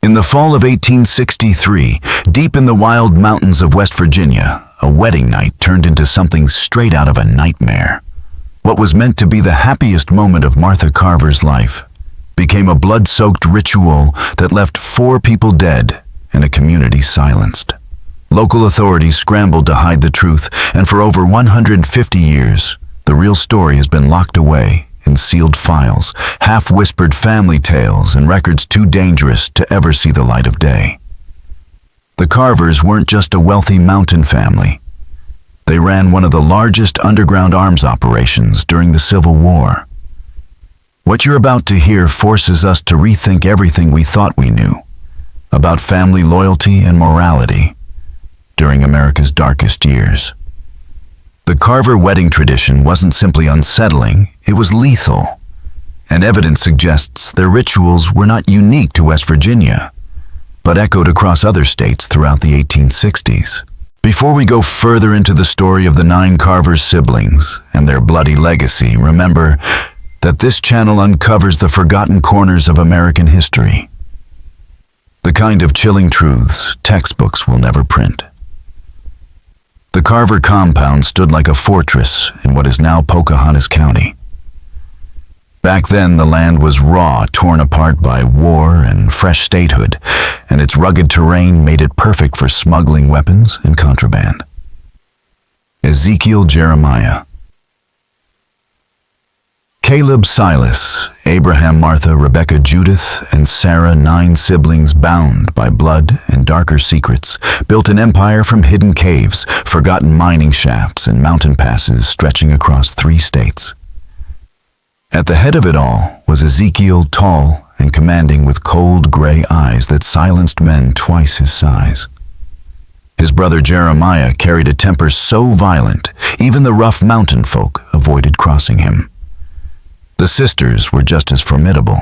In the fall of 1863, deep in the wild mountains of West Virginia, a wedding night turned into something straight out of a nightmare. What was meant to be the happiest moment of Martha Carver's life became a blood-soaked ritual that left 4 people dead and a community silenced. Local authorities scrambled to hide the truth, and for over 150 years, the real story has been locked away in sealed files, half-whispered family tales, and records too dangerous to ever see the light of day. The Carvers weren't just a wealthy mountain family. They ran one of the largest underground arms operations during the Civil War. What you're about to hear forces us to rethink everything we thought we knew about family loyalty and morality during America's darkest years. The Carver wedding tradition wasn't simply unsettling, it was lethal, and evidence suggests their rituals were not unique to West Virginia, but echoed across other states throughout the 1860s. Before we go further into the story of the 9 Carver siblings and their bloody legacy, remember that this channel uncovers the forgotten corners of American history, the kind of chilling truths textbooks will never print. The Carver compound stood like a fortress in what is now Pocahontas County. Back then, the land was raw, torn apart by war and fresh statehood, and its rugged terrain made it perfect for smuggling weapons and contraband. Ezekiel Jeremiah. Caleb Silas, Abraham Martha, Rebecca Judith, and Sarah, 9 siblings bound by blood and darker secrets, built an empire from hidden caves, forgotten mining shafts, and mountain passes stretching across 3 states. At the head of it all was Ezekiel, tall and commanding with cold gray eyes that silenced men twice his size. His brother Jeremiah carried a temper so violent, even the rough mountain folk avoided crossing him. The sisters were just as formidable.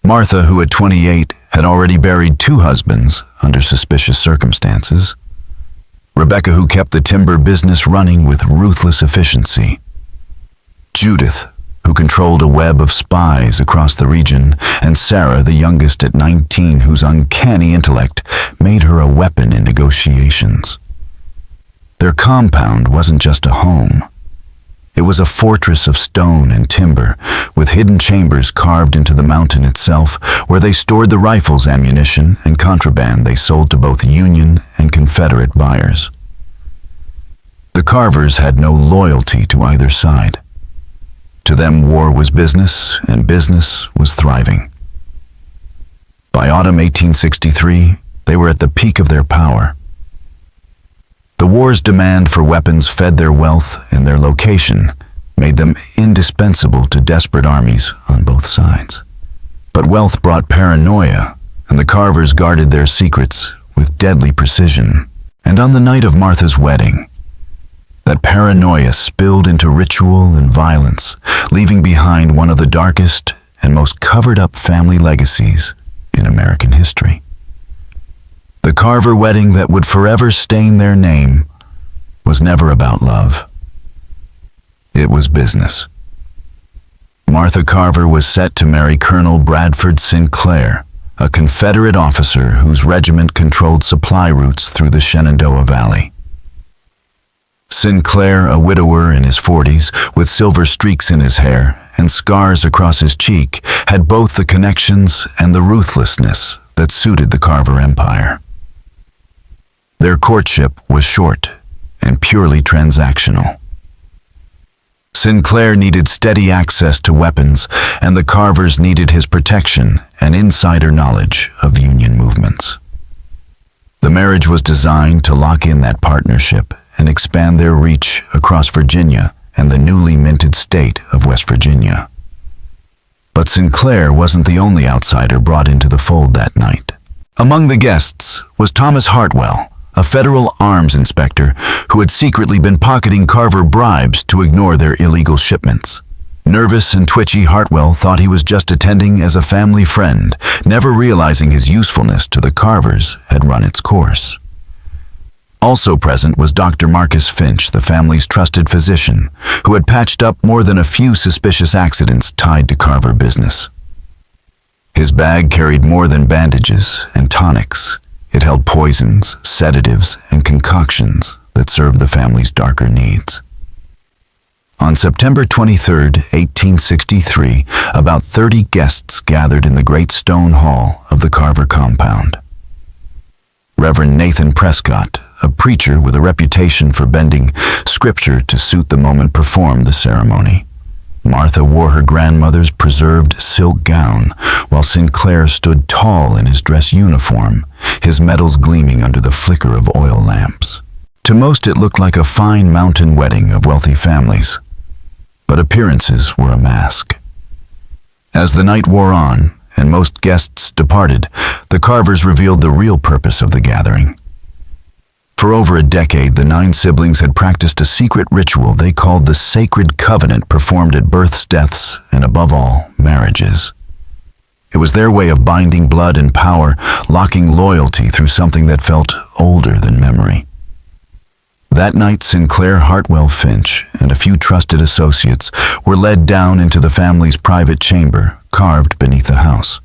Martha, who at 28 had already buried 2 husbands under suspicious circumstances. Rebecca, who kept the timber business running with ruthless efficiency. Judith, who controlled a web of spies across the region, and Sarah, the youngest at 19, whose uncanny intellect made her a weapon in negotiations. Their compound wasn't just a home. It was a fortress of stone and timber, with hidden chambers carved into the mountain itself, where they stored the rifles, ammunition, and contraband they sold to both Union and Confederate buyers. The Carvers had no loyalty to either side. To them, war was business, and business was thriving. By autumn 1863, they were at the peak of their power. The war's demand for weapons fed their wealth, and their location made them indispensable to desperate armies on both sides. But wealth brought paranoia, and the Carvers guarded their secrets with deadly precision. And on the night of Martha's wedding, that paranoia spilled into ritual and violence, leaving behind one of the darkest and most covered-up family legacies in American history. The Carver wedding that would forever stain their name was never about love. It was business. Martha Carver was set to marry Colonel Bradford Sinclair, a Confederate officer whose regiment controlled supply routes through the Shenandoah Valley. Sinclair, a widower in his 40s, with silver streaks in his hair and scars across his cheek, had both the connections and the ruthlessness that suited the Carver Empire. Their courtship was short and purely transactional. Sinclair needed steady access to weapons, and the Carvers needed his protection and insider knowledge of Union movements. The marriage was designed to lock in that partnership and expand their reach across Virginia and the newly minted state of West Virginia. But Sinclair wasn't the only outsider brought into the fold that night. Among the guests was Thomas Hartwell, a federal arms inspector who had secretly been pocketing Carver bribes to ignore their illegal shipments. Nervous and twitchy, Hartwell thought he was just attending as a family friend, never realizing his usefulness to the Carvers had run its course. Also present was Dr. Marcus Finch, the family's trusted physician, who had patched up more than a few suspicious accidents tied to Carver business. His bag carried more than bandages and tonics. It held poisons, sedatives, and concoctions that served the family's darker needs. On September 23, 1863, about 30 guests gathered in the great stone hall of the Carver compound. Reverend Nathan Prescott, a preacher with a reputation for bending scripture to suit the moment, performed the ceremony. Martha wore her grandmother's preserved silk gown, while Sinclair stood tall in his dress uniform, his medals gleaming under the flicker of oil lamps. To most it looked like a fine mountain wedding of wealthy families, but appearances were a mask. As the night wore on, and most guests departed, the Carvers revealed the real purpose of the gathering. For over a decade, the 9 siblings had practiced a secret ritual they called the Sacred Covenant, performed at births, deaths, and above all, marriages. It was their way of binding blood and power, locking loyalty through something that felt older than memory. That night, Sinclair Hartwell Finch and a few trusted associates were led down into the family's private chamber, carved beneath the house.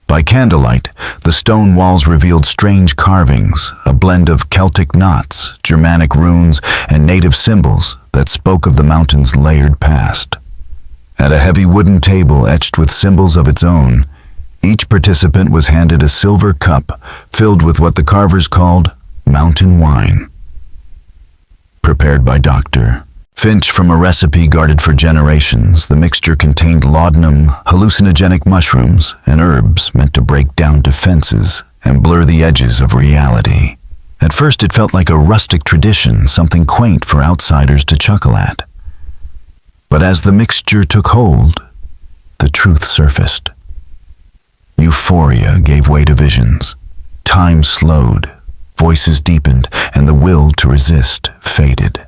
By candlelight, the stone walls revealed strange carvings, a blend of Celtic knots, Germanic runes, and native symbols that spoke of the mountain's layered past. At a heavy wooden table etched with symbols of its own, each participant was handed a silver cup filled with what the Carvers called mountain wine. Prepared by Dr. Finch from a recipe guarded for generations, the mixture contained laudanum, hallucinogenic mushrooms, and herbs meant to break down defenses and blur the edges of reality. At first it felt like a rustic tradition, something quaint for outsiders to chuckle at. But as the mixture took hold, the truth surfaced. Euphoria gave way to visions. Time slowed, voices deepened, and the will to resist faded.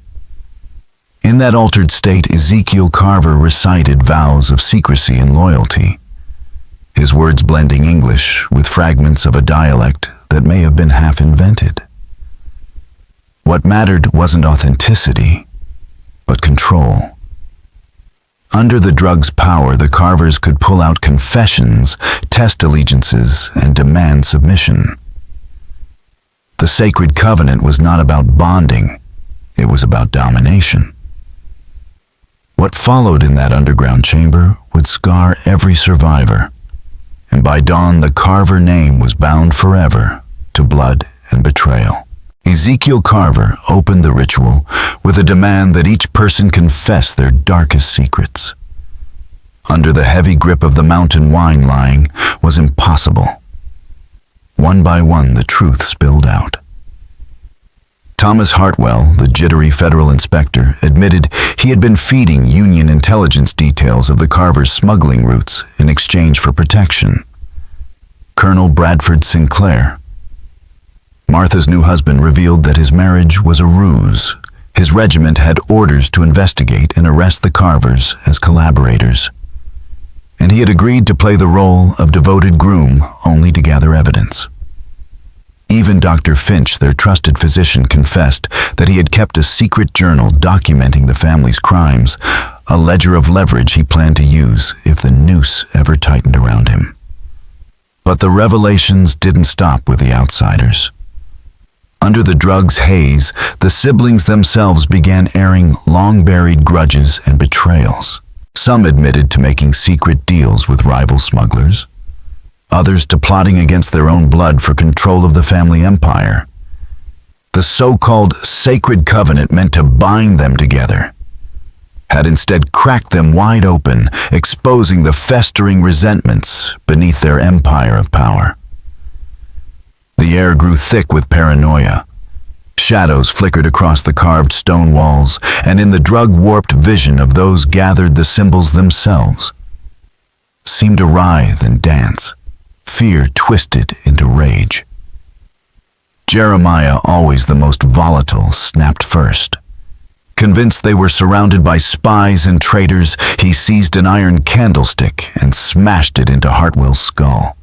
In that altered state, Ezekiel Carver recited vows of secrecy and loyalty, his words blending English with fragments of a dialect that may have been half invented. What mattered wasn't authenticity, but control. Under the drug's power, the Carvers could pull out confessions, test allegiances, and demand submission. The sacred covenant was not about bonding, it was about domination. What followed in that underground chamber would scar every survivor, and by dawn the Carver name was bound forever to blood and betrayal. Ezekiel Carver opened the ritual with a demand that each person confess their darkest secrets. Under the heavy grip of the mountain wine, lying was impossible. One by one, the truth spilled out. Thomas Hartwell, the jittery federal inspector, admitted he had been feeding Union intelligence details of the Carvers' smuggling routes in exchange for protection. Colonel Bradford Sinclair, Martha's new husband, revealed that his marriage was a ruse. His regiment had orders to investigate and arrest the Carvers as collaborators, and he had agreed to play the role of devoted groom only to gather evidence. Even Dr. Finch, their trusted physician, confessed that he had kept a secret journal documenting the family's crimes, a ledger of leverage he planned to use if the noose ever tightened around him. But the revelations didn't stop with the outsiders. Under the drug's haze, the siblings themselves began airing long-buried grudges and betrayals. Some admitted to making secret deals with rival smugglers, others to plotting against their own blood for control of the family empire. The so-called sacred covenant meant to bind them together had instead cracked them wide open, exposing the festering resentments beneath their empire of power. The air grew thick with paranoia. Shadows flickered across the carved stone walls, and in the drug-warped vision of those gathered, the symbols themselves seemed to writhe and dance, fear twisted into rage. Jeremiah, always the most volatile, snapped first. Convinced they were surrounded by spies and traitors, he seized an iron candlestick and smashed it into Hartwell's skull.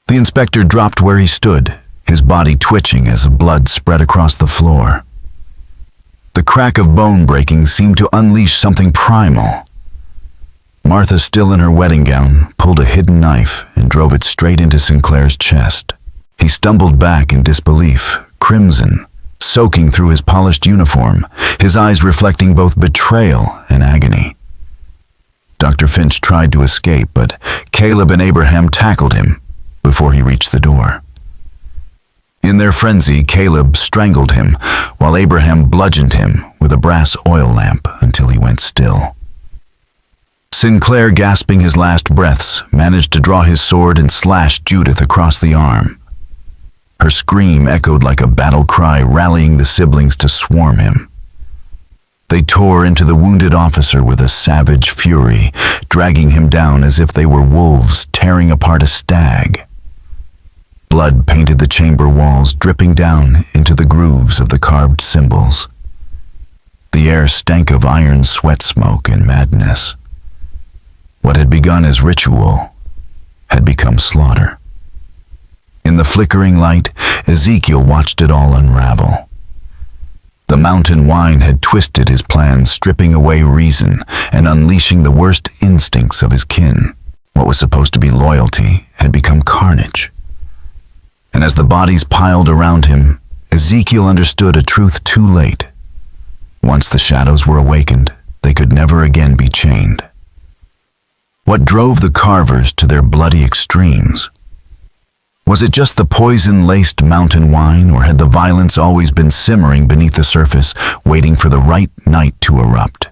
The inspector dropped where he stood, his body twitching as blood spread across the floor. The crack of bone breaking seemed to unleash something primal. Martha, still in her wedding gown, pulled a hidden knife and drove it straight into Sinclair's chest. He stumbled back in disbelief, crimson, soaking through his polished uniform, his eyes reflecting both betrayal and agony. Dr. Finch tried to escape, but Caleb and Abraham tackled him before he reached the door. In their frenzy, Caleb strangled him, while Abraham bludgeoned him with a brass oil lamp until he went still. Sinclair, gasping his last breaths, managed to draw his sword and slash Judith across the arm. Her scream echoed like a battle cry, rallying the siblings to swarm him. They tore into the wounded officer with a savage fury, dragging him down as if they were wolves tearing apart a stag. Blood painted the chamber walls, dripping down into the grooves of the carved symbols. The air stank of iron sweat smoke and madness. What had begun as ritual had become slaughter. In the flickering light, Ezekiel watched it all unravel. The mountain wine had twisted his plans, stripping away reason and unleashing the worst instincts of his kin. What was supposed to be loyalty had become carnage. And as the bodies piled around him, Ezekiel understood a truth too late. Once the shadows were awakened, they could never again be chained. What drove the Carvers to their bloody extremes? Was it just the poison-laced mountain wine, or had the violence always been simmering beneath the surface, waiting for the right night to erupt?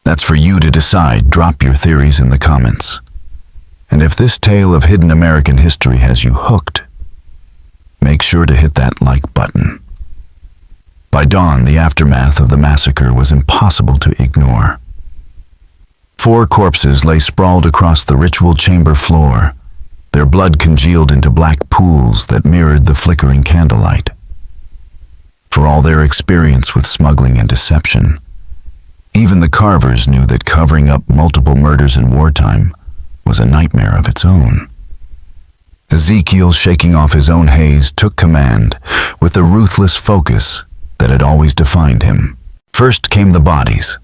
That's for you to decide. Drop your theories in the comments. And if this tale of hidden American history has you hooked, make sure to hit that like button. By dawn, the aftermath of the massacre was impossible to ignore. 4 corpses lay sprawled across the ritual chamber floor, their blood congealed into black pools that mirrored the flickering candlelight. For all their experience with smuggling and deception, even the Carvers knew that covering up multiple murders in wartime was a nightmare of its own. Ezekiel, shaking off his own haze, took command with the ruthless focus that had always defined him. First came the bodies.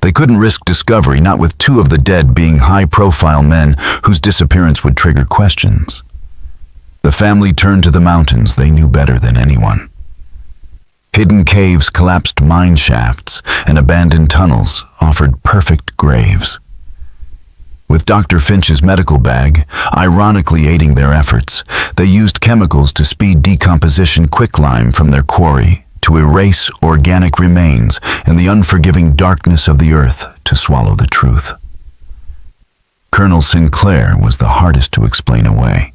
They couldn't risk discovery, not with 2 of the dead being high-profile men whose disappearance would trigger questions. The family turned to the mountains they knew better than anyone. Hidden caves, collapsed mine shafts, and abandoned tunnels offered perfect graves. With Dr. Finch's medical bag ironically aiding their efforts, they used chemicals to speed decomposition quicklime from their quarry, to erase organic remains in the unforgiving darkness of the earth to swallow the truth. Colonel Sinclair was the hardest to explain away.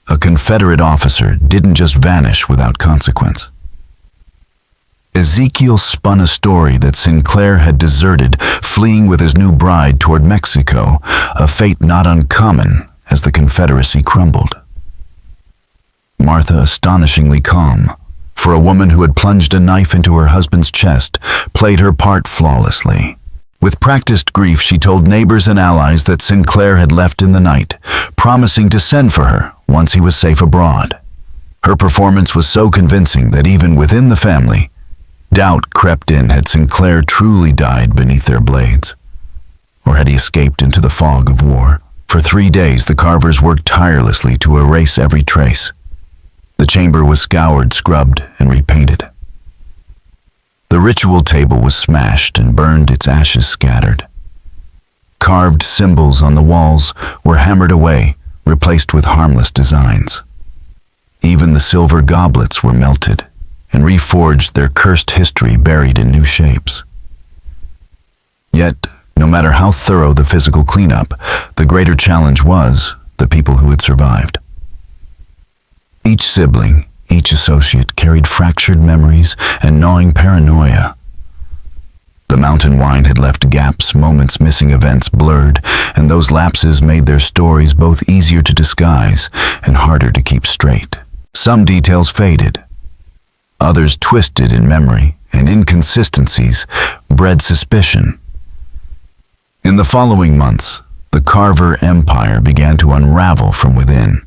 A Confederate officer didn't just vanish without consequence. Ezekiel spun a story that Sinclair had deserted, fleeing with his new bride toward Mexico, a fate not uncommon as the Confederacy crumbled. Martha, astonishingly calm, for a woman who had plunged a knife into her husband's chest, played her part flawlessly. With practiced grief, she told neighbors and allies that Sinclair had left in the night, promising to send for her once he was safe abroad. Her performance was so convincing that even within the family, doubt crept in. Had Sinclair truly died beneath their blades? Or had he escaped into the fog of war? For 3 days, the Carvers worked tirelessly to erase every trace. The chamber was scoured, scrubbed, and repainted. The ritual table was smashed and burned, its ashes scattered. Carved symbols on the walls were hammered away, replaced with harmless designs. Even the silver goblets were melted and reforged, their cursed history buried in new shapes. Yet, no matter how thorough the physical cleanup, the greater challenge was the people who had survived. Each sibling, each associate carried fractured memories and gnawing paranoia. The mountain wine had left gaps, moments, missing events blurred, and those lapses made their stories both easier to disguise and harder to keep straight. Some details faded. Others twisted in memory, and inconsistencies bred suspicion. In the following months, the Carver Empire began to unravel from within.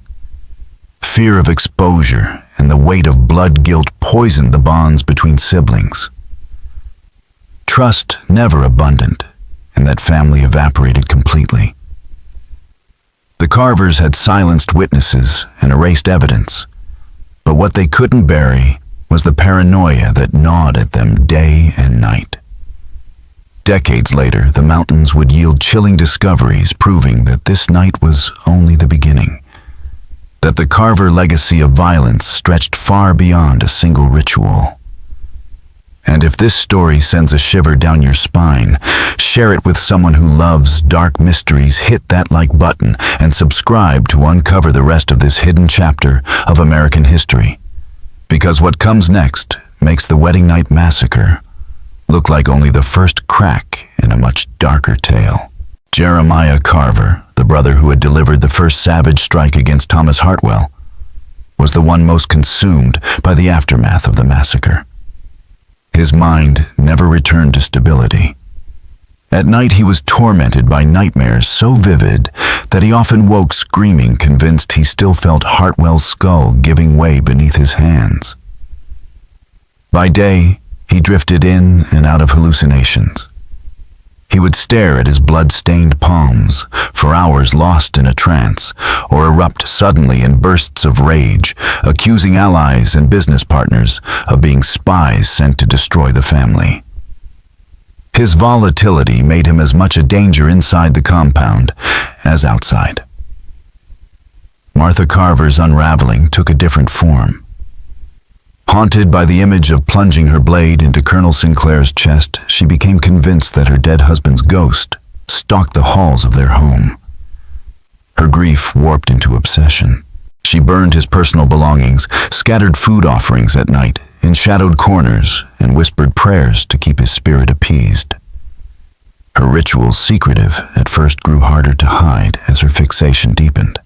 Fear of exposure and the weight of blood guilt poisoned the bonds between siblings. Trust, never abundant, and that family evaporated completely. The Carvers had silenced witnesses and erased evidence, but what they couldn't bury was the paranoia that gnawed at them day and night. Decades later, the mountains would yield chilling discoveries proving that this night was only the beginning, that the Carver legacy of violence stretched far beyond a single ritual. And if this story sends a shiver down your spine, share it with someone who loves dark mysteries. Hit that like button and subscribe to uncover the rest of this hidden chapter of American history. Because what comes next makes the Wedding Night Massacre look like only the first crack in a much darker tale. Jeremiah Carver, the brother who had delivered the first savage strike against Thomas Hartwell, was the one most consumed by the aftermath of the massacre. His mind never returned to stability. At night he was tormented by nightmares so vivid that he often woke screaming, convinced he still felt Hartwell's skull giving way beneath his hands. By day, he drifted in and out of hallucinations. He would stare at his blood-stained palms for hours, lost in a trance, or erupt suddenly in bursts of rage, accusing allies and business partners of being spies sent to destroy the family. His volatility made him as much a danger inside the compound as outside. Martha Carver's unraveling took a different form. Haunted by the image of plunging her blade into Colonel Sinclair's chest, she became convinced that her dead husband's ghost stalked the halls of their home. Her grief warped into obsession. She burned his personal belongings, scattered food offerings at night in shadowed corners, and whispered prayers to keep his spirit appeased. Her rituals, secretive at first, grew harder to hide as her fixation deepened.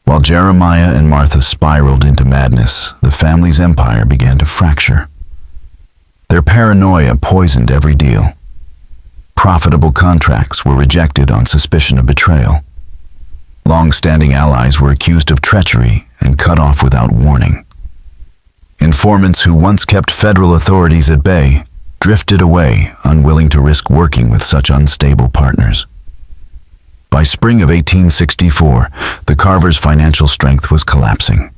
While Jeremiah and Martha spiraled into madness, the family's empire began to fracture. Their paranoia poisoned every deal. Profitable contracts were rejected on suspicion of betrayal. Long-standing allies were accused of treachery and cut off without warning. Informants who once kept federal authorities at bay drifted away, unwilling to risk working with such unstable partners. By spring of 1864, the Carvers' financial strength was collapsing.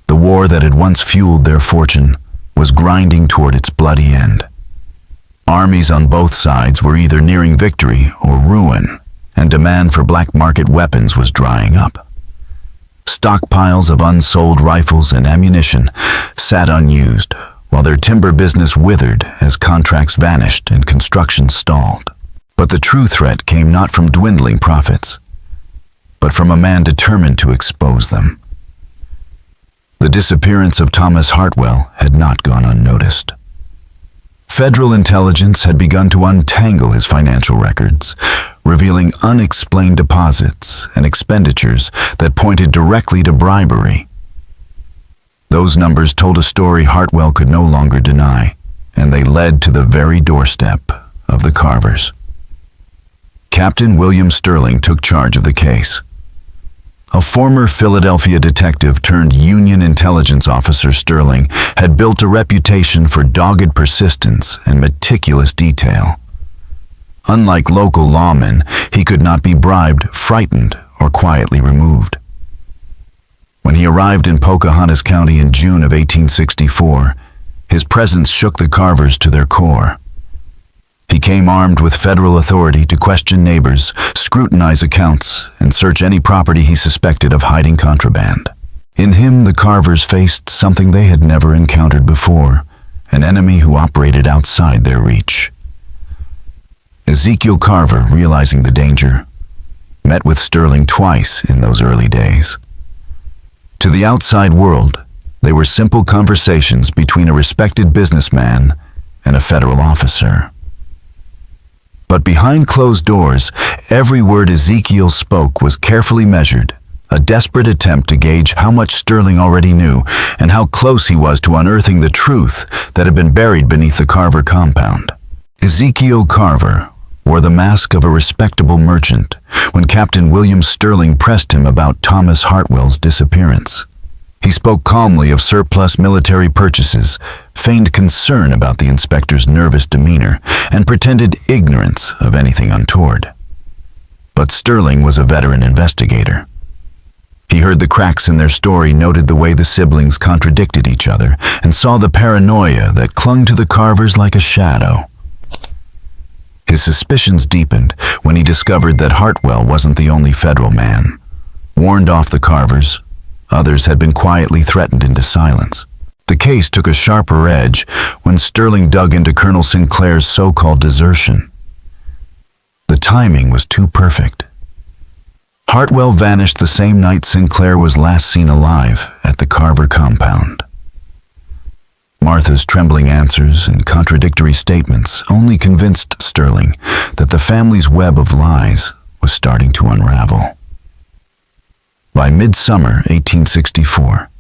The war that had once fueled their fortune was grinding toward its bloody end. Armies on both sides were either nearing victory or ruin, and demand for black market weapons was drying up. Stockpiles of unsold rifles and ammunition sat unused, while their timber business withered as contracts vanished and construction stalled. But the true threat came not from dwindling profits, but from a man determined to expose them. The disappearance of Thomas Hartwell had not gone unnoticed. Federal intelligence had begun to untangle his financial records, revealing unexplained deposits and expenditures that pointed directly to bribery. Those numbers told a story Hartwell could no longer deny, and they led to the very doorstep of the Carvers. Captain William Sterling took charge of the case. A former Philadelphia detective turned Union intelligence officer, Sterling had built a reputation for dogged persistence and meticulous detail. Unlike local lawmen, he could not be bribed, frightened, or quietly removed. When he arrived in Pocahontas County in June of 1864, his presence shook the Carvers to their core. He came armed with federal authority to question neighbors, scrutinize accounts, and search any property he suspected of hiding contraband. In him, the Carvers faced something they had never encountered before, an enemy who operated outside their reach. Ezekiel Carver, realizing the danger, met with Sterling twice in those early days. To the outside world, they were simple conversations between a respected businessman and a federal officer. But behind closed doors, every word Ezekiel spoke was carefully measured, a desperate attempt to gauge how much Sterling already knew and how close he was to unearthing the truth that had been buried beneath the Carver compound. Ezekiel Carver wore the mask of a respectable merchant when Captain William Sterling pressed him about Thomas Hartwell's disappearance. He spoke calmly of surplus military purchases, feigned concern about the inspector's nervous demeanor, and pretended ignorance of anything untoward. But Sterling was a veteran investigator. He heard the cracks in their story, noted the way the siblings contradicted each other, and saw the paranoia that clung to the Carvers like a shadow. His suspicions deepened when he discovered that Hartwell wasn't the only federal man. Warned off the Carvers, others had been quietly threatened into silence. The case took a sharper edge when Sterling dug into Colonel Sinclair's so-called desertion. The timing was too perfect. Hartwell vanished the same night Sinclair was last seen alive at the Carver compound. Martha's trembling answers and contradictory statements only convinced Sterling that the family's web of lies was starting to unravel. By midsummer 1864,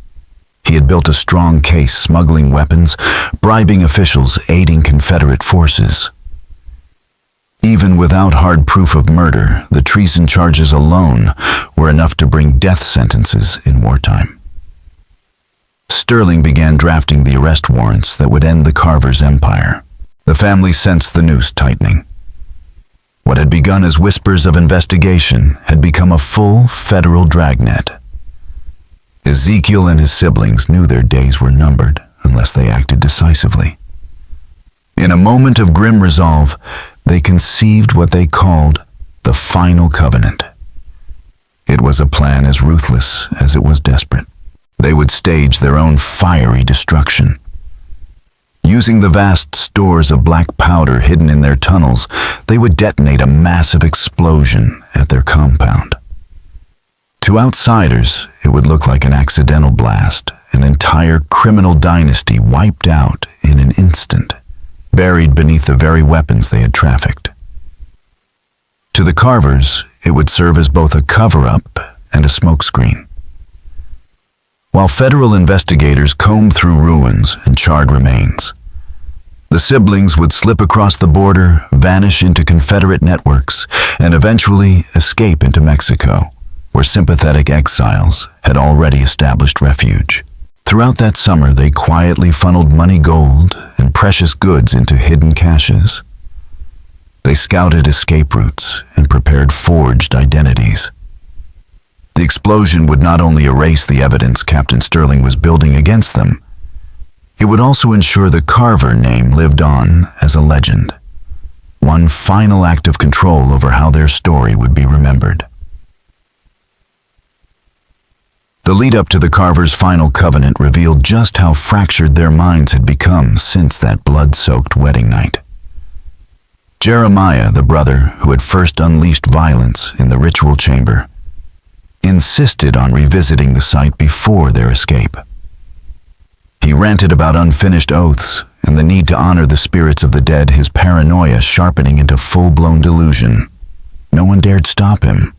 he had built a strong case smuggling weapons, bribing officials, aiding Confederate forces. Even without hard proof of murder, the treason charges alone were enough to bring death sentences in wartime. Sterling began drafting the arrest warrants that would end the Carvers' empire. The family sensed the noose tightening. What had begun as whispers of investigation had become a full federal dragnet. Ezekiel and his siblings knew their days were numbered unless they acted decisively. In a moment of grim resolve, they conceived what they called the Final Covenant. It was a plan as ruthless as it was desperate. They would stage their own fiery destruction. Using the vast stores of black powder hidden in their tunnels, they would detonate a massive explosion at their compound. To outsiders, it would look like an accidental blast, an entire criminal dynasty wiped out in an instant, buried beneath the very weapons they had trafficked. To the Carvers, it would serve as both a cover-up and a smokescreen. While federal investigators combed through ruins and charred remains, the siblings would slip across the border, vanish into Confederate networks, and eventually escape into Mexico, where sympathetic exiles had already established refuge. Throughout that summer, they quietly funneled money, gold, and precious goods into hidden caches. They scouted escape routes and prepared forged identities. The explosion would not only erase the evidence Captain Sterling was building against them, it would also ensure the Carver name lived on as a legend, one final act of control over how their story would be remembered. The lead-up to the Carvers' final covenant revealed just how fractured their minds had become since that blood-soaked wedding night. Jeremiah, the brother who had first unleashed violence in the ritual chamber, insisted on revisiting the site before their escape. He ranted about unfinished oaths and the need to honor the spirits of the dead, his paranoia sharpening into full-blown delusion. No one dared stop him.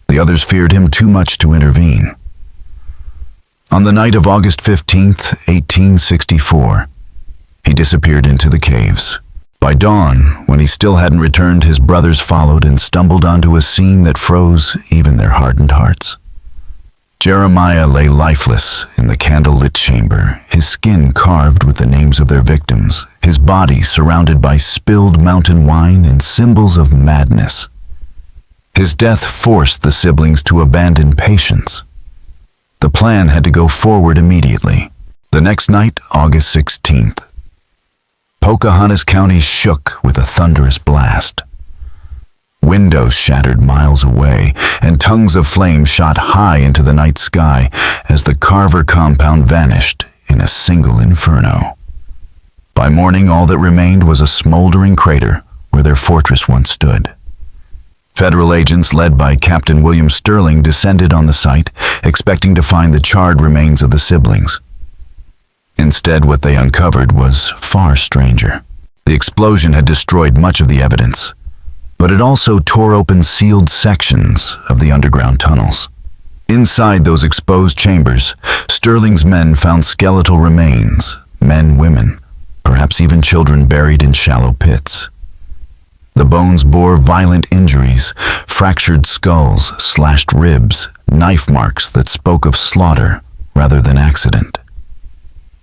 The others feared him too much to intervene. On the night of August 15th, 1864, he disappeared into the caves. By dawn, when he still hadn't returned, his brothers followed and stumbled onto a scene that froze even their hardened hearts. Jeremiah lay lifeless in the candlelit chamber, his skin carved with the names of their victims, his body surrounded by spilled mountain wine and symbols of madness. His death forced the siblings to abandon patience. The plan had to go forward immediately. The next night, August 16th, Pocahontas County shook with a thunderous blast. Windows shattered miles away, and tongues of flame shot high into the night sky as the Carver compound vanished in a single inferno. By morning, all that remained was a smoldering crater where their fortress once stood. Federal agents led by Captain William Sterling descended on the site, expecting to find the charred remains of the siblings. Instead, what they uncovered was far stranger. The explosion had destroyed much of the evidence, but it also tore open sealed sections of the underground tunnels. Inside those exposed chambers, Sterling's men found skeletal remains, men, women, perhaps even children buried in shallow pits. The bones bore violent injuries, fractured skulls, slashed ribs, knife marks that spoke of slaughter rather than accident.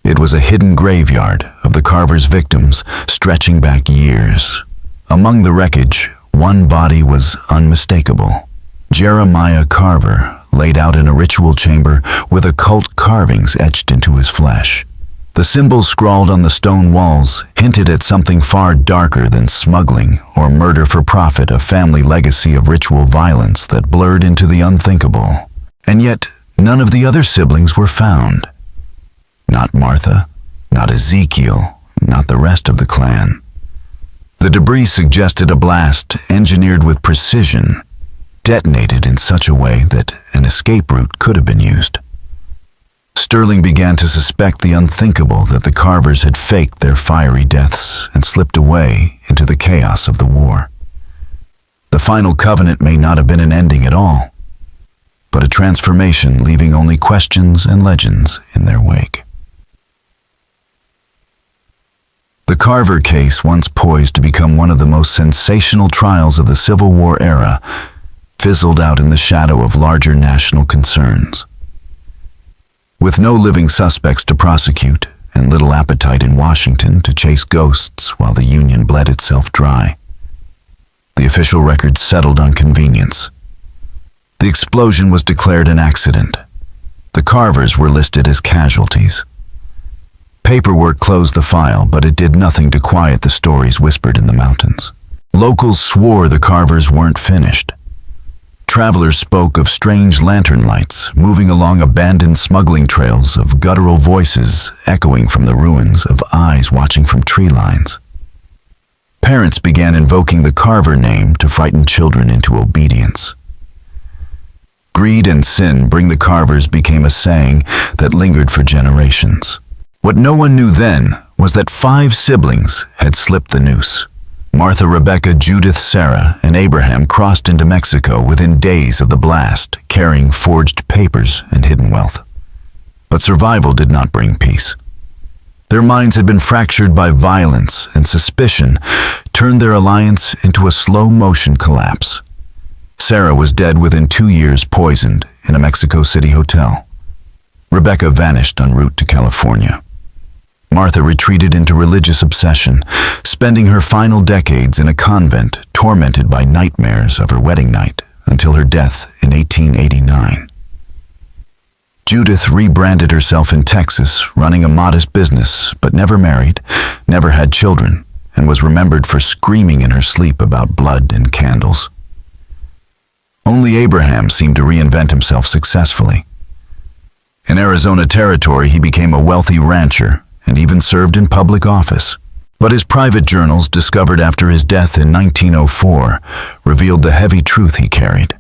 It was a hidden graveyard of the Carver's victims stretching back years. Among the wreckage, one body was unmistakable. Jeremiah Carver, laid out in a ritual chamber with occult carvings etched into his flesh. The symbols scrawled on the stone walls hinted at something far darker than smuggling or murder for profit, a family legacy of ritual violence that blurred into the unthinkable. And yet, none of the other siblings were found. Not Martha, not Ezekiel, not the rest of the clan. The debris suggested a blast engineered with precision, detonated in such a way that an escape route could have been used. Sterling began to suspect the unthinkable, that the Carvers had faked their fiery deaths and slipped away into the chaos of the war. The final covenant may not have been an ending at all, but a transformation leaving only questions and legends in their wake. The Carver case, once poised to become one of the most sensational trials of the Civil War era, fizzled out in the shadow of larger national concerns. With no living suspects to prosecute and little appetite in Washington to chase ghosts while the Union bled itself dry, the official record settled on convenience. The explosion was declared an accident. The Carvers were listed as casualties. Paperwork closed the file, but it did nothing to quiet the stories whispered in the mountains. Locals swore the Carvers weren't finished. Travelers spoke of strange lantern lights moving along abandoned smuggling trails, of guttural voices echoing from the ruins, of eyes watching from tree lines. Parents began invoking the Carver name to frighten children into obedience. Greed and sin bring the Carvers became a saying that lingered for generations. What no one knew then was that 5 siblings had slipped the noose. Martha, Rebecca, Judith, Sarah, and Abraham crossed into Mexico within days of the blast, carrying forged papers and hidden wealth. But survival did not bring peace. Their minds had been fractured by violence, and suspicion turned their alliance into a slow-motion collapse. Sarah was dead within 2 years, poisoned in a Mexico City hotel. Rebecca vanished en route to California. Martha retreated into religious obsession, spending her final decades in a convent tormented by nightmares of her wedding night until her death in 1889. Judith rebranded herself in Texas, running a modest business, but never married, never had children, and was remembered for screaming in her sleep about blood and candles. Only Abraham seemed to reinvent himself successfully. In Arizona Territory, he became a wealthy rancher and even served in public office. But his private journals, discovered after his death in 1904, revealed the heavy truth he carried.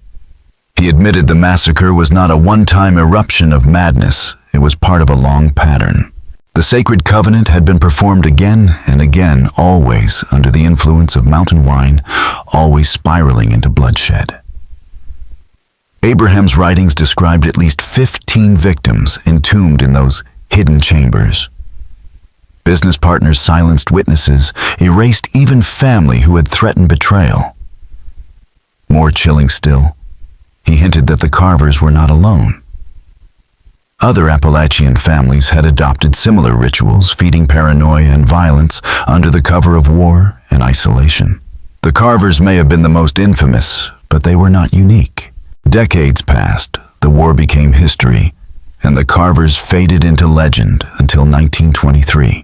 He admitted the massacre was not a one-time eruption of madness, it was part of a long pattern. The sacred covenant had been performed again and again, always under the influence of mountain wine, always spiraling into bloodshed. Abraham's writings described at least 15 victims entombed in those hidden chambers. Business partners silenced witnesses, erased even family who had threatened betrayal. More chilling still, he hinted that the Carvers were not alone. Other Appalachian families had adopted similar rituals, feeding paranoia and violence under the cover of war and isolation. The Carvers may have been the most infamous, but they were not unique. Decades passed, the war became history, and the Carvers faded into legend until 1923.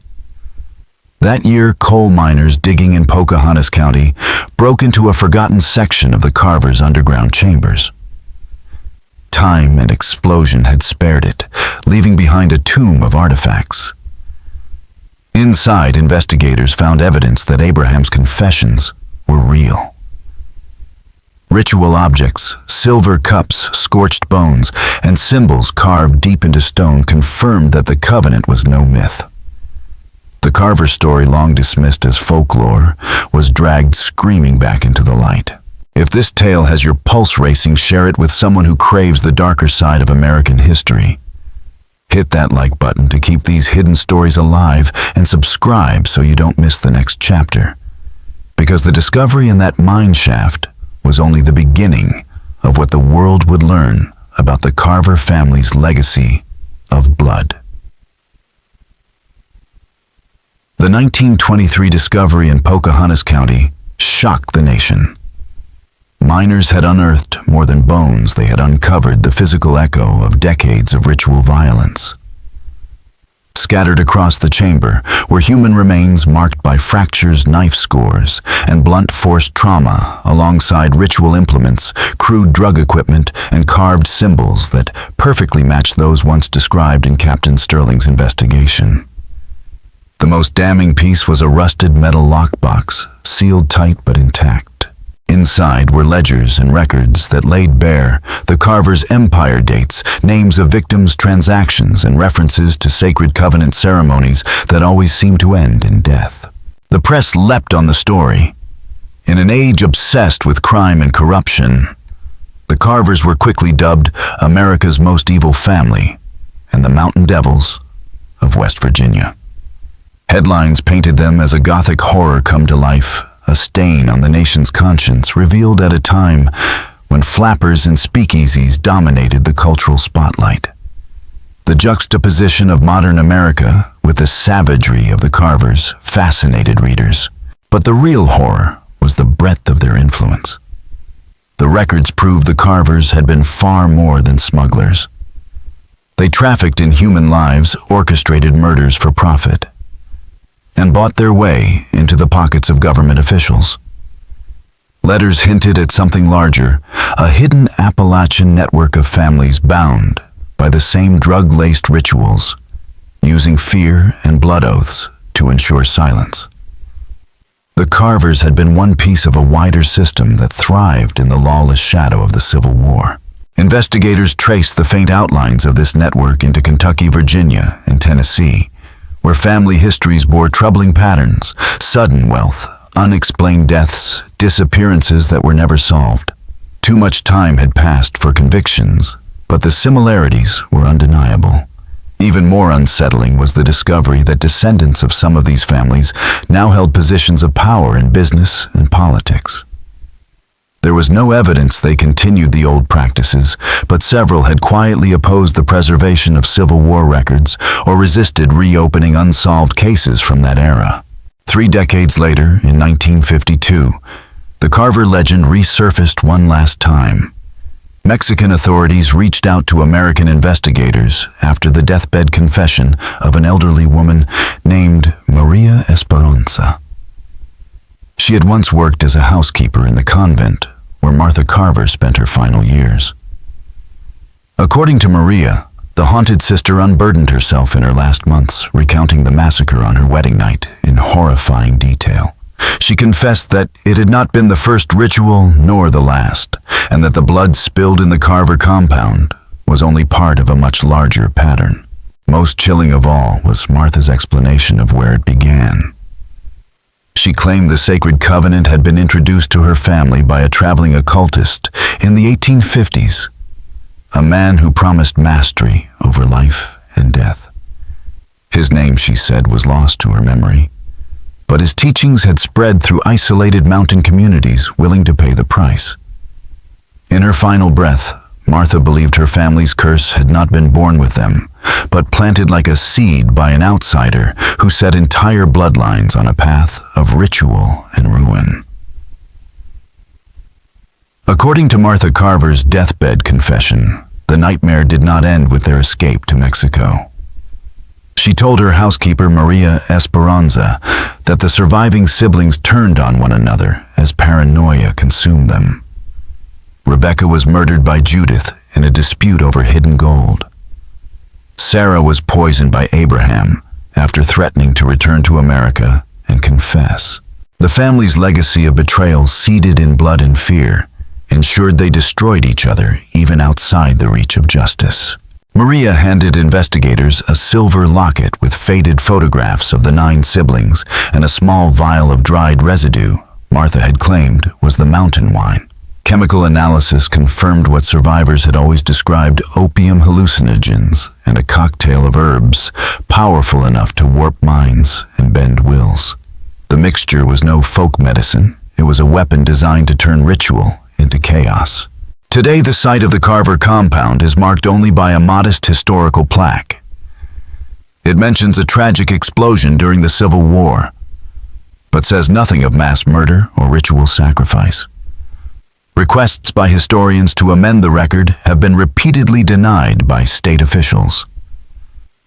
That year, coal miners digging in Pocahontas County broke into a forgotten section of the Carvers' underground chambers. Time and explosion had spared it, leaving behind a tomb of artifacts. Inside, investigators found evidence that Abraham's confessions were real. Ritual objects, silver cups, scorched bones, and symbols carved deep into stone confirmed that the covenant was no myth. The Carver story, long dismissed as folklore, was dragged screaming back into the light. If this tale has your pulse racing, share it with someone who craves the darker side of American history. Hit that like button to keep these hidden stories alive, and subscribe so you don't miss the next chapter. Because the discovery in that mine shaft was only the beginning of what the world would learn about the Carver family's legacy of blood. The 1923 discovery in Pocahontas County shocked the nation. Miners had unearthed more than bones, they had uncovered the physical echo of decades of ritual violence. Scattered across the chamber were human remains marked by fractures, knife scores, and blunt force trauma, alongside ritual implements, crude drug equipment, and carved symbols that perfectly matched those once described in Captain Sterling's investigation. The most damning piece was a rusted metal lockbox, sealed tight but intact. Inside were ledgers and records that laid bare the Carver's empire dates, names of victims' transactions, and references to sacred covenant ceremonies that always seemed to end in death. The press leapt on the story. In an age obsessed with crime and corruption, the Carvers were quickly dubbed America's most evil family and the Mountain Devils of West Virginia. Headlines painted them as a Gothic horror come to life, a stain on the nation's conscience, revealed at a time when flappers and speakeasies dominated the cultural spotlight. The juxtaposition of modern America with the savagery of the Carvers fascinated readers. But the real horror was the breadth of their influence. The records proved the Carvers had been far more than smugglers. They trafficked in human lives, orchestrated murders for profit, and bought their way into the pockets of government officials. Letters hinted at something larger, a hidden Appalachian network of families bound by the same drug-laced rituals, using fear and blood oaths to ensure silence. The Carvers had been one piece of a wider system that thrived in the lawless shadow of the Civil War. Investigators traced the faint outlines of this network into Kentucky, Virginia, and Tennessee, where family histories bore troubling patterns: sudden wealth, unexplained deaths, disappearances that were never solved. Too much time had passed for convictions, but the similarities were undeniable. Even more unsettling was the discovery that descendants of some of these families now held positions of power in business and politics. There was no evidence they continued the old practices, but several had quietly opposed the preservation of Civil War records or resisted reopening unsolved cases from that era. 3 decades later, in 1952, the Carver legend resurfaced one last time. Mexican authorities reached out to American investigators after the deathbed confession of an elderly woman named Maria Esperanza. She had once worked as a housekeeper in the convent where Martha Carver spent her final years. According to Maria, the haunted sister unburdened herself in her last months, recounting the massacre on her wedding night in horrifying detail. She confessed that it had not been the first ritual nor the last, and that the blood spilled in the Carver compound was only part of a much larger pattern. Most chilling of all was Martha's explanation of where it began. She claimed the sacred covenant had been introduced to her family by a traveling occultist in the 1850s, a man who promised mastery over life and death. His name, she said, was lost to her memory, but his teachings had spread through isolated mountain communities willing to pay the price. In her final breath, Martha believed her family's curse had not been born with them, but planted like a seed by an outsider who set entire bloodlines on a path of ritual and ruin. According to Martha Carver's deathbed confession, the nightmare did not end with their escape to Mexico. She told her housekeeper Maria Esperanza that the surviving siblings turned on one another as paranoia consumed them. Rebecca was murdered by Judith in a dispute over hidden gold. Sarah was poisoned by Abraham after threatening to return to America and confess. The family's legacy of betrayal, seeded in blood and fear, ensured they destroyed each other even outside the reach of justice. Maria handed investigators a silver locket with faded photographs of the 9 siblings and a small vial of dried residue Martha had claimed was the mountain wine. Chemical analysis confirmed what survivors had always described: opium hallucinogens and a cocktail of herbs powerful enough to warp minds and bend wills. The mixture was no folk medicine. It was a weapon designed to turn ritual into chaos. Today, the site of the Carver compound is marked only by a modest historical plaque, It mentions a tragic explosion during the Civil War, but says nothing of mass murder or ritual sacrifice. Requests by historians to amend the record have been repeatedly denied by state officials.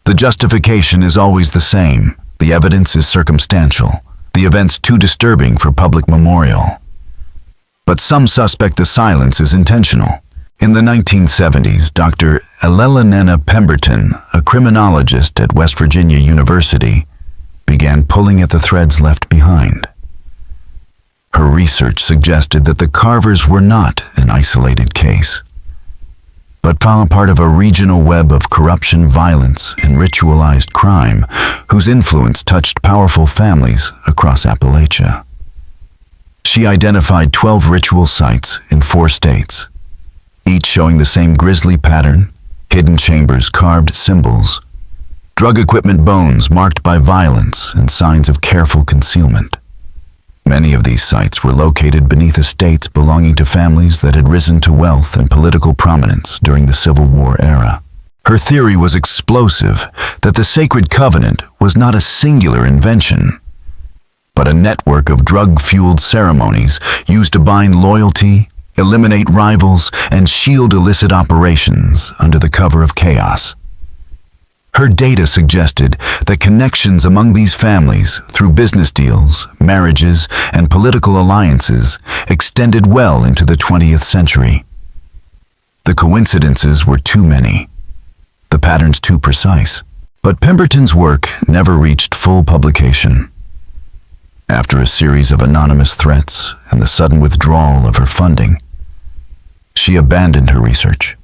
The justification is always the same. The evidence is circumstantial. The event's too disturbing for public memorial. But some suspect the silence is intentional. In the 1970s, Dr. Elena Pemberton, a criminologist at West Virginia University, began pulling at the threads left behind. Her research suggested that the Carvers were not an isolated case, but found part of a regional web of corruption, violence, and ritualized crime whose influence touched powerful families across Appalachia. She identified 12 ritual sites in 4 states, each showing the same grisly pattern: hidden chambers, carved symbols, drug equipment bones marked by violence, and signs of careful concealment. Many of these sites were located beneath estates belonging to families that had risen to wealth and political prominence during the Civil War era. Her theory was explosive, that the sacred covenant was not a singular invention, but a network of drug-fueled ceremonies used to bind loyalty, eliminate rivals, and shield illicit operations under the cover of chaos. Her data suggested that connections among these families through business deals, marriages, and political alliances extended well into the 20th century. The coincidences were too many, the patterns too precise, but Pemberton's work never reached full publication. After a series of anonymous threats and the sudden withdrawal of her funding, she abandoned her research.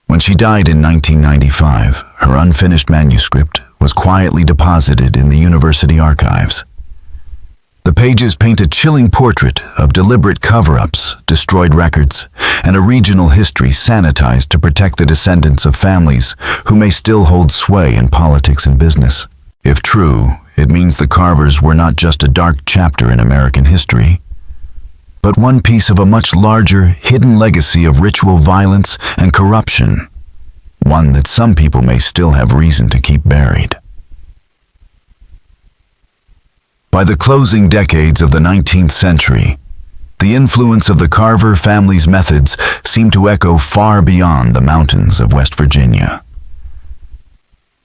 When she died in 1995, her unfinished manuscript was quietly deposited in the university archives. The pages paint a chilling portrait of deliberate cover-ups, destroyed records, and a regional history sanitized to protect the descendants of families who may still hold sway in politics and business. If true, it means the Carvers were not just a dark chapter in American history, but one piece of a much larger, hidden legacy of ritual violence and corruption, one that some people may still have reason to keep buried. By the closing decades of the 19th century, the influence of the Carver family's methods seemed to echo far beyond the mountains of West Virginia.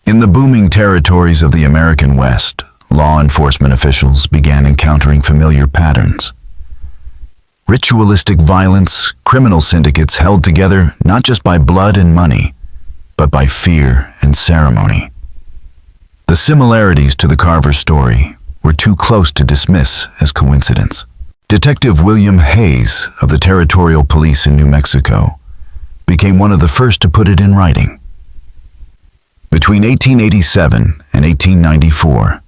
In the booming territories of the American West, law enforcement officials began encountering familiar patterns. Ritualistic violence, criminal syndicates held together not just by blood and money, but by fear and ceremony. The similarities to the Carver story were too close to dismiss as coincidence. Detective William Hayes of the Territorial Police in New Mexico became one of the first to put it in writing. Between 1887 and 1894,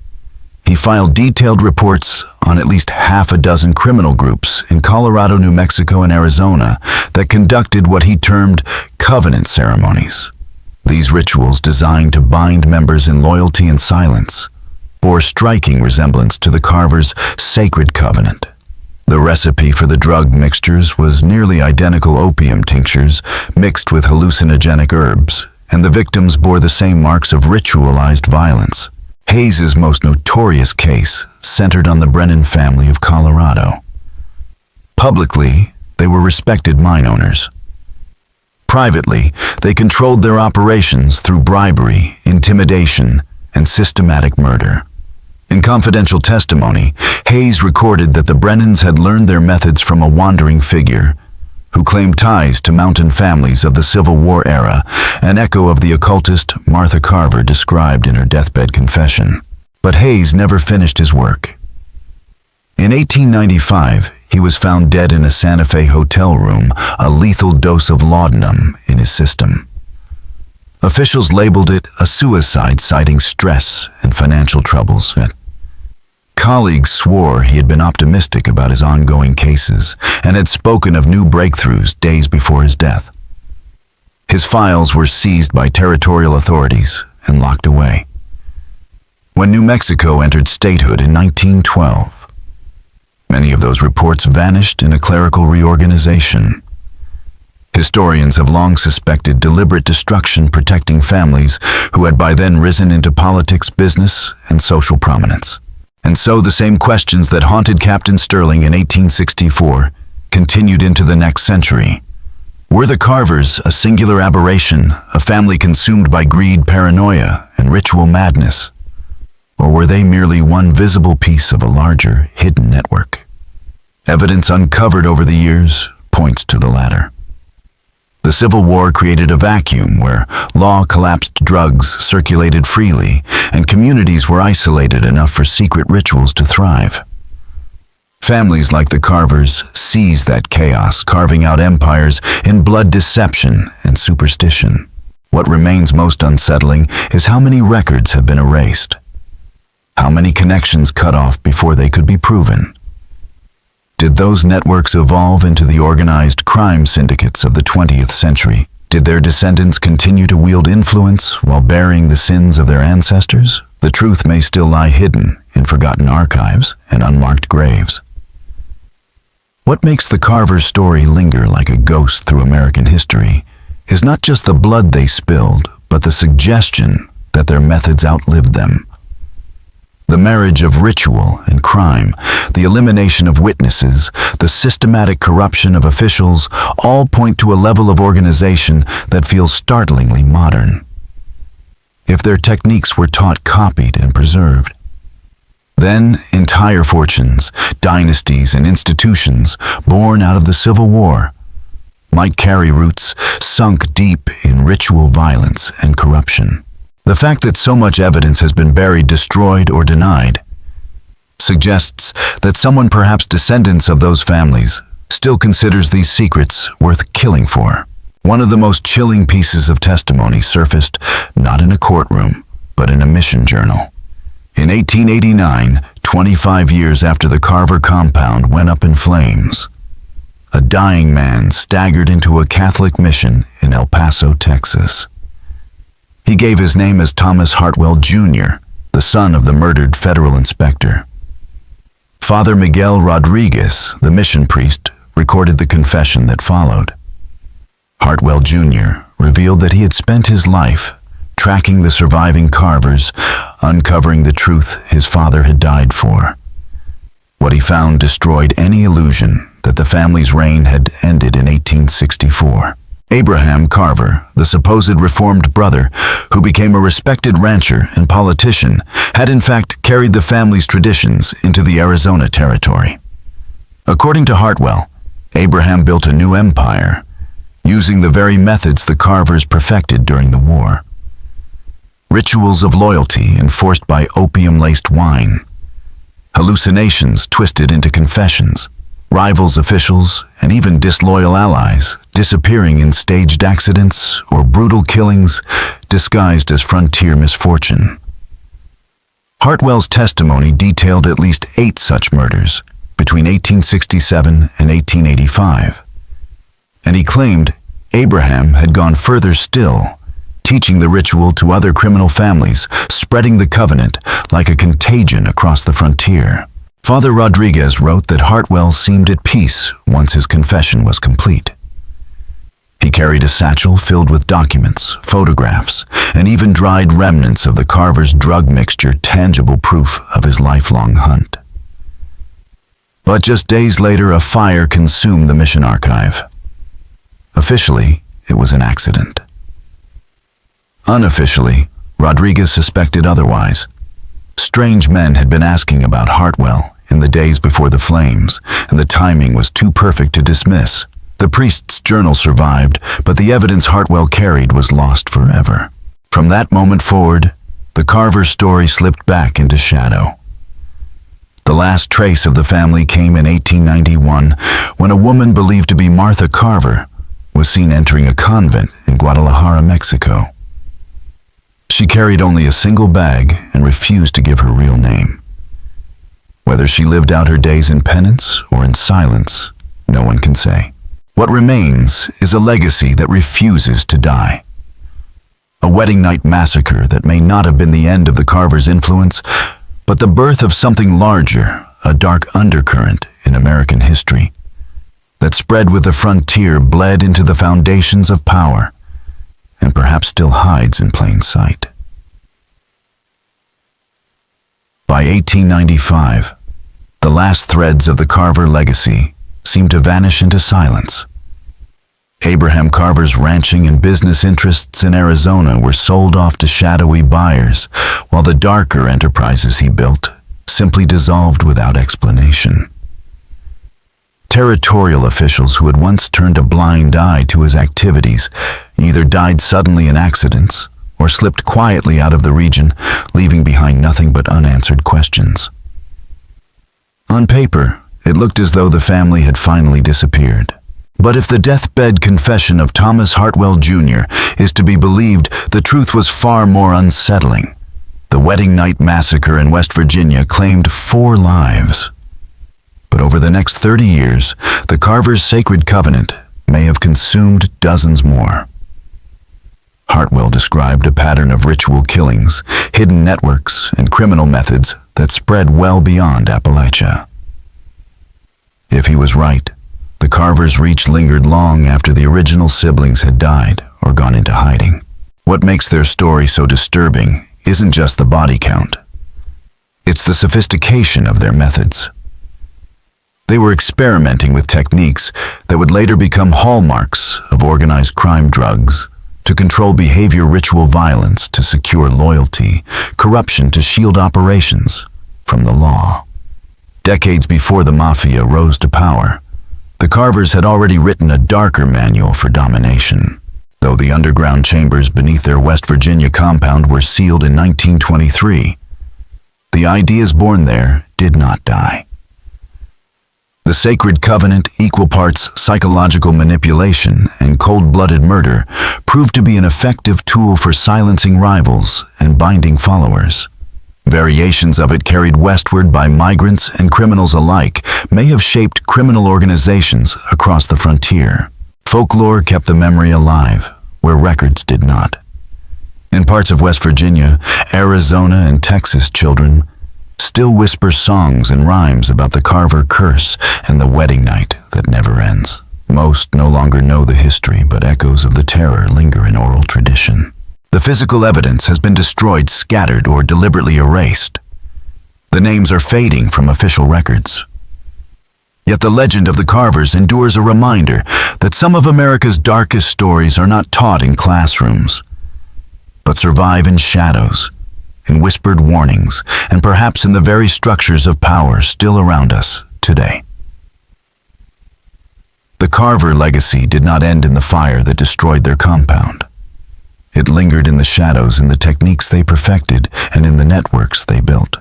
he filed detailed reports on at least half a dozen criminal groups in Colorado, New Mexico, and Arizona that conducted what he termed covenant ceremonies. These rituals, designed to bind members in loyalty and silence, bore striking resemblance to the Carvers' sacred covenant. The recipe for the drug mixtures was nearly identical: opium tinctures mixed with hallucinogenic herbs, and the victims bore the same marks of ritualized violence. Hayes's most notorious case centered on the Brennan family of Colorado. Publicly, they were respected mine owners. Privately, they controlled their operations through bribery, intimidation, and systematic murder. In confidential testimony, Hayes recorded that the Brennans had learned their methods from a wandering figure who claimed ties to mountain families of the Civil War era, an echo of the occultist Martha Carver described in her deathbed confession. But Hayes never finished his work. In 1895, he was found dead in a Santa Fe hotel room, a lethal dose of laudanum in his system. Officials labeled it a suicide, citing stress and financial troubles. Colleagues swore he had been optimistic about his ongoing cases and had spoken of new breakthroughs days before his death. His files were seized by territorial authorities and locked away. When New Mexico entered statehood in 1912, many of those reports vanished in a clerical reorganization. Historians have long suspected deliberate destruction protecting families who had by then risen into politics, business, and social prominence. And so the same questions that haunted Captain Sterling in 1864 continued into the next century. Were the Carvers a singular aberration, a family consumed by greed, paranoia, and ritual madness? Or were they merely one visible piece of a larger, hidden network? Evidence uncovered over the years points to the latter. The Civil War created a vacuum where law collapsed, drugs circulated freely, and communities were isolated enough for secret rituals to thrive. Families like the Carvers seized that chaos, carving out empires in blood, deception, and superstition. What remains most unsettling is how many records have been erased. How many connections cut off before they could be proven? Did those networks evolve into the organized crime syndicates of the 20th century? Did their descendants continue to wield influence while burying the sins of their ancestors? The truth may still lie hidden in forgotten archives and unmarked graves. What makes the Carvers' story linger like a ghost through American history is not just the blood they spilled, but the suggestion that their methods outlived them. The marriage of ritual and crime, the elimination of witnesses, the systematic corruption of officials, all point to a level of organization that feels startlingly modern. If their techniques were taught, copied, and preserved, then entire fortunes, dynasties, and institutions born out of the Civil War might carry roots sunk deep in ritual violence and corruption. The fact that so much evidence has been buried, destroyed, or denied suggests that someone, perhaps descendants of those families, still considers these secrets worth killing for. One of the most chilling pieces of testimony surfaced not in a courtroom, but in a mission journal. In 1889, 25 years after the Carver compound went up in flames, a dying man staggered into a Catholic mission in El Paso, Texas. He gave his name as Thomas Hartwell, Jr., the son of the murdered federal inspector. Father Miguel Rodriguez, the mission priest, recorded the confession that followed. Hartwell, Jr. revealed that he had spent his life tracking the surviving Carvers, uncovering the truth his father had died for. What he found destroyed any illusion that the family's reign had ended in 1864. Abraham Carver, the supposed reformed brother who became a respected rancher and politician, had in fact carried the family's traditions into the Arizona territory. According to Hartwell, Abraham built a new empire, using the very methods the Carvers perfected during the war. Rituals of loyalty enforced by opium-laced wine, hallucinations twisted into confessions, rivals officials, and even disloyal allies disappearing in staged accidents or brutal killings disguised as frontier misfortune. Hartwell's testimony detailed at least 8 such murders between 1867 and 1885, and he claimed Abraham had gone further still, teaching the ritual to other criminal families, spreading the covenant like a contagion across the frontier. Father Rodriguez wrote that Hartwell seemed at peace once his confession was complete. He carried a satchel filled with documents, photographs, and even dried remnants of the Carvers' drug mixture, tangible proof of his lifelong hunt. But just days later, a fire consumed the mission archive. Officially, it was an accident. Unofficially, Rodriguez suspected otherwise. Strange men had been asking about Hartwell in the days before the flames, and the timing was too perfect to dismiss. The priest's journal survived, but the evidence Hartwell carried was lost forever. From that moment forward, the Carver story slipped back into shadow. The last trace of the family came in 1891, when a woman believed to be Martha Carver was seen entering a convent in Guadalajara, Mexico. She carried only a single bag and refused to give her real name. Whether she lived out her days in penance or in silence, no one can say. What remains is a legacy that refuses to die. A wedding night massacre that may not have been the end of the Carvers' influence, but the birth of something larger, a dark undercurrent in American history. that spread with the frontier bled into the foundations of power, and perhaps still hides in plain sight. By 1895, the last threads of the Carver legacy seemed to vanish into silence. Abraham Carver's ranching and business interests in Arizona were sold off to shadowy buyers, while the darker enterprises he built simply dissolved without explanation. Territorial officials who had once turned a blind eye to his activities either died suddenly in accidents or slipped quietly out of the region, leaving behind nothing but unanswered questions. On paper, it looked as though the family had finally disappeared. But if the deathbed confession of Thomas Hartwell Jr. is to be believed, the truth was far more unsettling. The wedding night massacre in West Virginia claimed 4 lives. But over the next 30 years, the Carvers' sacred covenant may have consumed dozens more. Hartwell described a pattern of ritual killings, hidden networks, and criminal methods that spread well beyond Appalachia. If he was right, the Carvers' reach lingered long after the original siblings had died or gone into hiding. What makes their story so disturbing isn't just the body count. It's the sophistication of their methods. They were experimenting with techniques that would later become hallmarks of organized crime, drugs to control behavior, ritual violence to secure loyalty, corruption to shield operations from the law. Decades before the mafia rose to power, the Carvers had already written a darker manual for domination. Though the underground chambers beneath their West Virginia compound were sealed in 1923, the ideas born there did not die. The sacred covenant, equal parts psychological manipulation and cold-blooded murder, proved to be an effective tool for silencing rivals and binding followers. Variations of it carried westward by migrants and criminals alike may have shaped criminal organizations across the frontier. Folklore kept the memory alive, where records did not. In parts of West Virginia, Arizona, and Texas, children still whisper songs and rhymes about the Carver curse and the wedding night that never ends. Most no longer know the history, but echoes of the terror linger in oral tradition. The physical evidence has been destroyed, scattered, or deliberately erased. The names are fading from official records. Yet the legend of the Carvers endures a reminder that some of America's darkest stories are not taught in classrooms, but survive in shadows, in whispered warnings, and perhaps in the very structures of power still around us today. The Carver legacy did not end in the fire that destroyed their compound. It lingered in the shadows, in the techniques they perfected, and in the networks they built.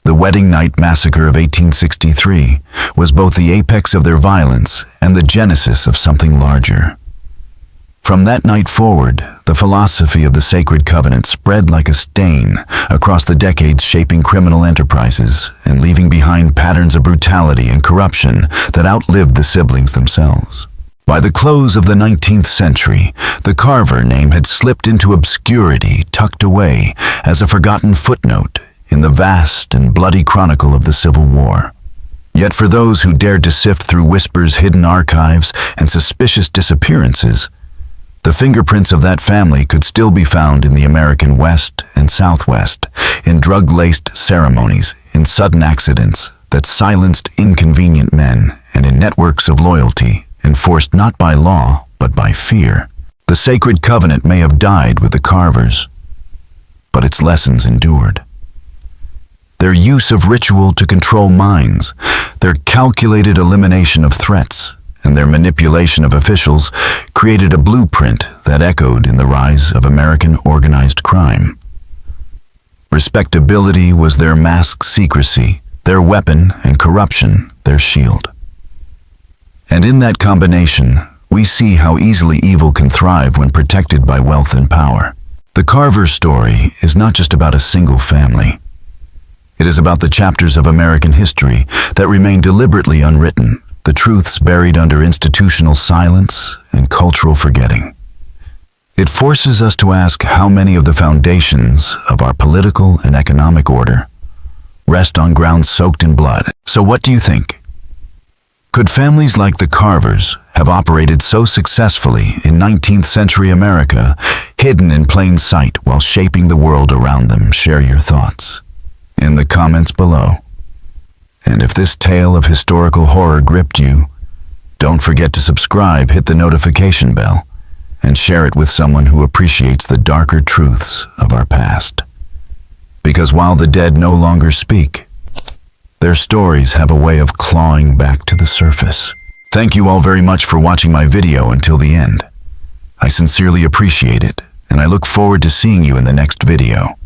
The wedding night massacre of 1863 was both the apex of their violence and the genesis of something larger. From that night forward, the philosophy of the sacred covenant spread like a stain across the decades, shaping criminal enterprises and leaving behind patterns of brutality and corruption that outlived the siblings themselves. By the close of the 19th century, the Carver name had slipped into obscurity, tucked away as a forgotten footnote in the vast and bloody chronicle of the Civil War. Yet for those who dared to sift through whispers, hidden archives, and suspicious disappearances, the fingerprints of that family could still be found in the American West and Southwest, in drug-laced ceremonies, in sudden accidents that silenced inconvenient men, and in networks of loyalty enforced not by law but by fear. The sacred covenant may have died with the Carvers, but its lessons endured. Their use of ritual to control minds, their calculated elimination of threats, and their manipulation of officials created a blueprint that echoed in the rise of American organized crime. Respectability was their masked secrecy, their weapon, and corruption their shield. And in that combination, we see how easily evil can thrive when protected by wealth and power. The Carver story is not just about a single family. It is about the chapters of American history that remain deliberately unwritten, the truths buried under institutional silence and cultural forgetting. It forces us to ask how many of the foundations of our political and economic order rest on ground soaked in blood. So what do you think? Could families like the Carvers have operated so successfully in 19th century America, hidden in plain sight while shaping the world around them? Share your thoughts in the comments below. And if this tale of historical horror gripped you, don't forget to subscribe, hit the notification bell, and share it with someone who appreciates the darker truths of our past. Because while the dead no longer speak, their stories have a way of clawing back to the surface. Thank you all very much for watching my video until the end. I sincerely appreciate it, and I look forward to seeing you in the next video.